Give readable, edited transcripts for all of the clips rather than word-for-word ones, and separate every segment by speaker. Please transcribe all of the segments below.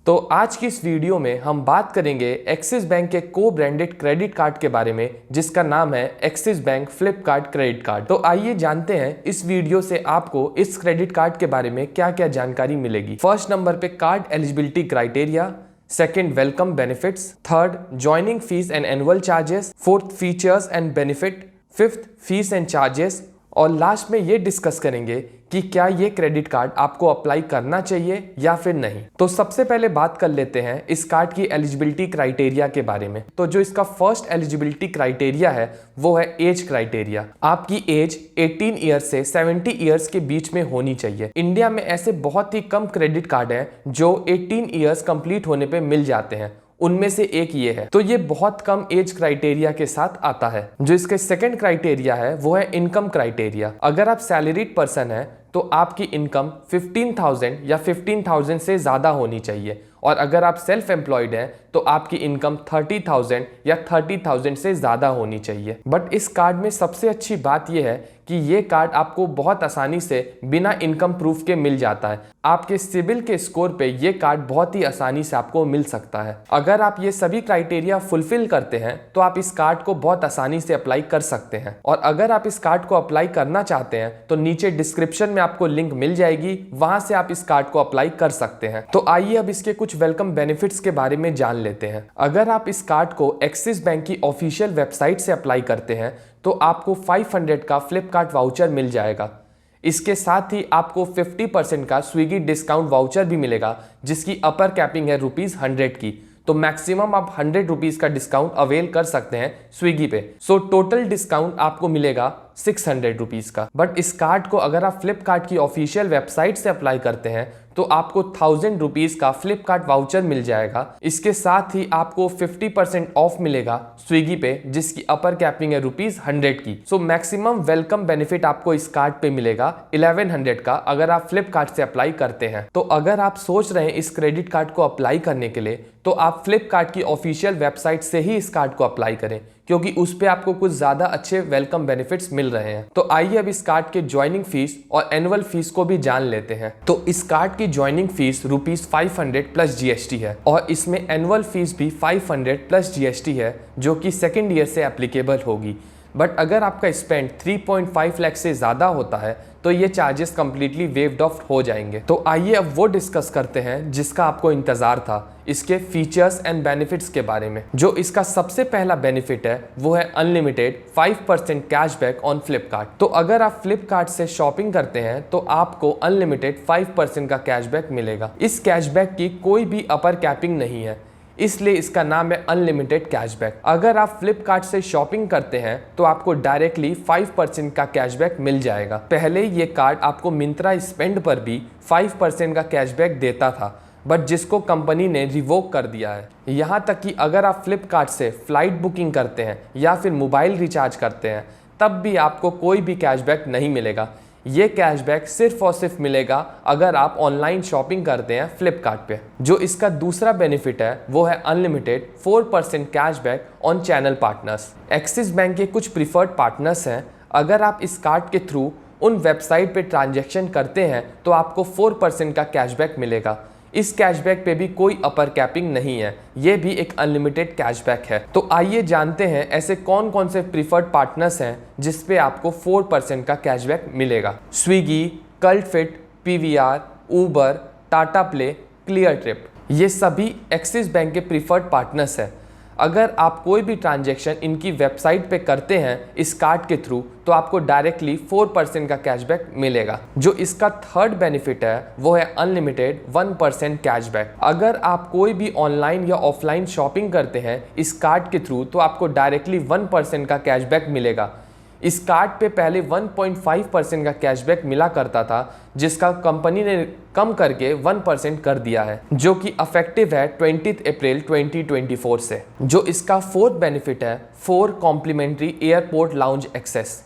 Speaker 1: तो आज की इस वीडियो में हम बात करेंगे एक्सिस बैंक के को ब्रांडेड क्रेडिट कार्ड के बारे में जिसका नाम है axis bank Flipkart credit card. तो आइए जानते हैं इस वीडियो से आपको इस क्रेडिट कार्ड के बारे में क्या क्या जानकारी मिलेगी। फर्स्ट नंबर पे card eligibility criteria, second welcome benefits, third joining fees and annual charges, fourth features and benefit, fifth fees and charges और लास्ट में ये डिस्कस करेंगे कि क्या ये क्रेडिट कार्ड आपको अप्लाई करना चाहिए या फिर नहीं। तो सबसे पहले बात कर लेते हैं इस कार्ड की एलिजिबिलिटी क्राइटेरिया के बारे में। तो जो इसका फर्स्ट एलिजिबिलिटी क्राइटेरिया है वो है एज क्राइटेरिया। आपकी एज 18 ईयर्स से 70 ईयर्स के बीच में होनी चाहिए। इंडिया में ऐसे बहुत ही कम क्रेडिट कार्ड हैं जो 18 ईयर्स कंप्लीट होने पे मिल जाते हैं, उनमें से एक ये है। तो ये बहुत कम एज क्राइटेरिया के साथ आता है। जो इसके सेकंड क्राइटेरिया है वो है इनकम क्राइटेरिया। अगर आप सैलरीड पर्सन है तो आपकी इनकम 15,000 या 15,000 से ज़्यादा होनी चाहिए और अगर आप सेल्फ एम्प्लॉयड हैं तो आपकी इनकम 30,000 या 30,000 से ज़्यादा होनी चाहिए। बट इस कार्ड में सबसे अच्छी बात यह है कि ये कार्ड आपको बहुत आसानी से बिना इनकम प्रूफ के मिल जाता है। आपके सिबिल के स्कोर पे ये कार्ड बहुत ही आसानी से आपको मिल सकता है। अगर आप ये सभी क्राइटेरिया फुलफिल करते हैं तो आप इस कार्ड को बहुत आसानी से अप्लाई कर सकते हैं। और अगर आप इस कार्ड को अप्लाई करना चाहते हैं तो नीचे डिस्क्रिप्शन में आपको लिंक मिल जाएगी, वहां से आप इस कार्ड को अप्लाई कर सकते हैं। तो आइए अब इसके कुछ वेलकम बेनिफिट्स के बारे में जान लेते हैं। अगर आप इस कार्ड को एक्सिस बैंक की ऑफिशियल वेबसाइट से अप्लाई करते हैं तो आपको 500 का फ्लिपकार्ट वाउचर मिल जाएगा। इसके साथ ही आपको 50% का स्विगी डिस्काउंट वाउचर भी मिलेगा जिसकी अपर कैपिंग है ₹100 की। तो मैक्सिमम आप 100 रुपीज का डिस्काउंट अवेल कर सकते हैं स्विगी पे। सो टोटल डिस्काउंट आपको मिलेगा 600 रुपीज का। बट इस कार्ड को अगर आप फ्लिपकार्ट की ऑफिशियल वेबसाइट से अप्लाई करते हैं तो आपको 1000 रुपीज का फ्लिपकार्ट वाउचर मिल जाएगा। इसके साथ ही आपको 50% ऑफ मिलेगा स्विगी पे जिसकी अपर कैपिंग है ₹100 की। सो मैक्सिमम वेलकम बेनिफिट आपको इस कार्ड पे मिलेगा 1100 का अगर आप फ्लिपकार्ट से अप्लाई करते हैं। तो अगर आप सोच रहे हैं इस क्रेडिट कार्ड को अप्लाई करने के लिए तो आप फ्लिपकार्ट की ऑफिशियल वेबसाइट से ही इस कार्ड को अप्लाई करें क्योंकि उस पे आपको कुछ ज्यादा अच्छे वेलकम बेनिफिट्स मिल रहे हैं। तो आइए अब इस कार्ड के ज्वाइनिंग फीस और एनुअल फीस को भी जान लेते हैं। तो इस कार्ड की ज्वाइनिंग फीस ₹500 प्लस जीएसटी है और इसमें एनुअल फीस भी 500 प्लस जीएसटी है जो कि सेकेंड ईयर से एप्लीकेबल होगी। बट अगर आपका स्पेंड 3.5 लाख से ज़्यादा होता है तो ये चार्जेस कंप्लीटली वेव्ड ऑफ हो जाएंगे। तो आइए अब वो डिस्कस करते हैं जिसका आपको इंतज़ार था, इसके फीचर्स एंड बेनिफिट्स के बारे में। जो इसका सबसे पहला बेनिफिट है वो है अनलिमिटेड 5% कैशबैक ऑन फ्लिपकार्ट। तो अगर आप फ्लिपकार्ट से शॉपिंग करते हैं तो आपको अनलिमिटेड 5% का कैशबैक मिलेगा। इस कैशबैक की कोई भी अपर कैपिंग नहीं है इसलिए इसका नाम है अनलिमिटेड कैशबैक। अगर आप फ्लिपकार्ट से शॉपिंग करते हैं तो आपको डायरेक्टली 5% का कैशबैक मिल जाएगा। पहले ये कार्ड आपको मिंत्रा स्पेंड पर भी 5% का कैशबैक देता था बट जिसको कंपनी ने रिवोक कर दिया है। यहाँ तक कि अगर आप फ्लिपकार्ट से फ्लाइट बुकिंग करते हैं या फिर मोबाइल रिचार्ज करते हैं तब भी आपको कोई भी कैशबैक नहीं मिलेगा। ये कैशबैक सिर्फ और सिर्फ मिलेगा अगर आप ऑनलाइन शॉपिंग करते हैं फ्लिपकार्ट पे। जो इसका दूसरा बेनिफिट है वो है unlimited 4% cashback on channel partners. Axis bank के कुछ प्रीफर्ड पार्टनर्स हैं, अगर आप इस कार्ड के थ्रू उन वेबसाइट पे ट्रांजैक्शन करते हैं तो आपको 4% का कैशबैक मिलेगा। इस कैशबैक पे भी कोई अपर कैपिंग नहीं है, ये भी एक अनलिमिटेड कैशबैक है। तो आइए जानते हैं ऐसे कौन कौन से प्रीफर्ड पार्टनर्स हैं जिस पे आपको 4% का कैशबैक मिलेगा। स्विगी, कल्ट फिट, पीवीआर, उबर, टाटा प्ले, क्लियर ट्रिप, ये सभी एक्सिस बैंक के प्रीफर्ड पार्टनर्स हैं। अगर आप कोई भी ट्रांजैक्शन इनकी वेबसाइट पे करते हैं इस कार्ड के थ्रू तो आपको डायरेक्टली 4% का कैशबैक मिलेगा। जो इसका थर्ड बेनिफिट है वो है अनलिमिटेड 1% कैशबैक। अगर आप कोई भी ऑनलाइन या ऑफलाइन शॉपिंग करते हैं इस कार्ड के थ्रू तो आपको डायरेक्टली 1% का कैशबैक मिलेगा। इस कार्ड पे पहले 1.5% का कैशबैक मिला करता था जिसका कंपनी ने कम करके 1% कर दिया है जो कि अफेक्टिव है 20 अप्रैल 2024 से। जो इसका फोर्थ बेनिफिट है 4 कॉम्प्लीमेंट्री एयरपोर्ट लाउंज एक्सेस।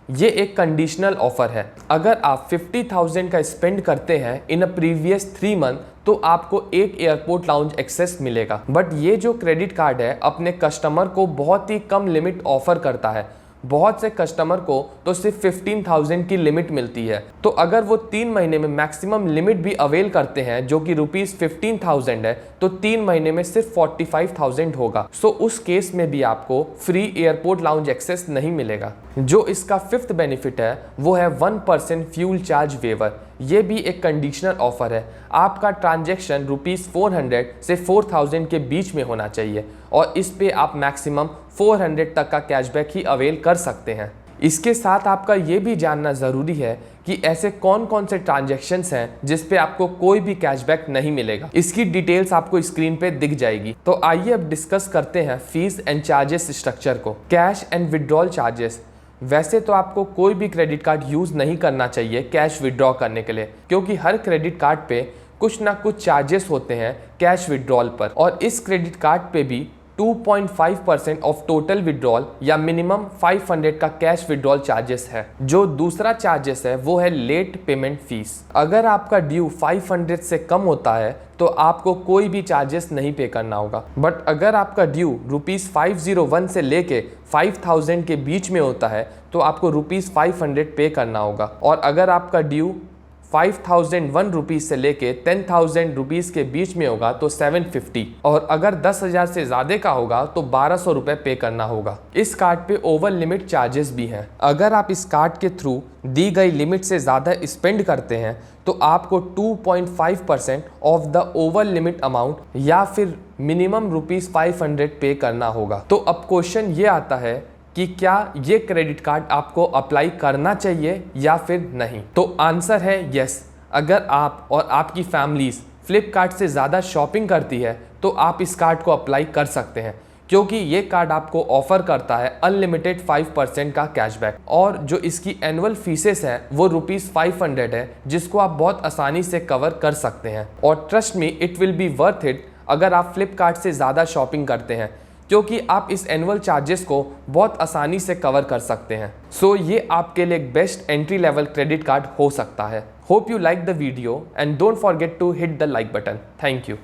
Speaker 1: ये एक कंडीशनल ऑफर है। अगर आप 50,000 का स्पेंड करते हैं इन अ प्रीवियस 3 मंथ तो आपको एक एयरपोर्ट लाउंज एक्सेस मिलेगा। बट ये जो क्रेडिट कार्ड है अपने कस्टमर को बहुत ही कम लिमिट ऑफर करता है। बहुत से कस्टमर को तो सिर्फ 15,000 की लिमिट मिलती है। तो अगर वो 3 महीने में मैक्सिमम लिमिट भी अवेल करते हैं जो कि ₹15,000 है, तो 3 महीने में सिर्फ 45,000 होगा। सो उस केस में भी आपको फ्री एयरपोर्ट लाउंज एक्सेस नहीं मिलेगा। जो इसका फिफ्थ बेनिफिट है वो है 1% फ्यूल चार्ज वेवर। ये भी एक कंडीशनल ऑफर है। आपका ट्रांजैक्शन ₹400 से 4,000 के बीच में होना चाहिए और इस पे आप मैक्सिमम 400 तक का कैशबैक ही अवेल कर सकते हैं। इसके साथ आपका ये भी जानना ज़रूरी है कि ऐसे कौन कौन से ट्रांजैक्शंस हैं जिस पे आपको कोई भी कैशबैक नहीं मिलेगा। इसकी डिटेल्स आपको स्क्रीन पे दिख जाएगी। तो आइए अब डिस्कस करते हैं फीस एंड चार्जेस स्ट्रक्चर को। Cash and withdrawal charges. वैसे तो आपको कोई भी क्रेडिट कार्ड यूज़ नहीं करना चाहिए कैश विड्रॉ करने के लिए, क्योंकि हर क्रेडिट कार्ड पे कुछ ना कुछ चार्जेस होते हैं कैश विड्रॉल पर, और इस क्रेडिट कार्ड पे भी 2.5% ऑफ टोटल विड्रॉल या मिनिमम 500 का कैश विड्रॉल चार्जेस है। जो दूसरा चार्जेस है वो है लेट पेमेंट फीस। अगर आपका ड्यू 500 से कम होता है तो आपको कोई भी चार्जेस नहीं पे करना होगा, बट अगर आपका ड्यू ₹501 से लेके 5,000 के बीच में होता है तो आपको ₹500 पे करना होगा, और अगर आपका ड्यू 5,001 रुपीज़ से लेके 10,000 रुपीज़ के बीच में होगा तो 750, और अगर 10,000 से ज़्यादा का होगा तो 1,200 रुपये पे करना होगा। इस कार्ड पे ओवर लिमिट चार्जेस भी हैं। अगर आप इस कार्ड के थ्रू दी गई लिमिट से ज़्यादा स्पेंड करते हैं तो आपको 2.5% of the over limit amount या फिर मिनिमम ₹500 पे करना होगा। तो अब क्वेश्चन ये आता है कि क्या ये क्रेडिट कार्ड आपको अप्लाई करना चाहिए या फिर नहीं। तो आंसर है यस। अगर आप और आपकी फैमिलीज फ्लिपकार्ट से ज़्यादा शॉपिंग करती है तो आप इस कार्ड को अप्लाई कर सकते हैं, क्योंकि ये कार्ड आपको ऑफर करता है अनलिमिटेड 5% का कैशबैक, और जो इसकी एनुअल फीसेस हैं वो ₹500 है, जिसको आप बहुत आसानी से कवर कर सकते हैं। और trust me, it will be worth it अगर आप फ्लिपकार्ट से ज़्यादा शॉपिंग करते हैं, क्योंकि आप इस एनुअल चार्जेस को बहुत आसानी से कवर कर सकते हैं। सो ये आपके लिए एक best entry level credit card हो सकता है। Hope you like the video and don't forget to hit the like button. Thank you.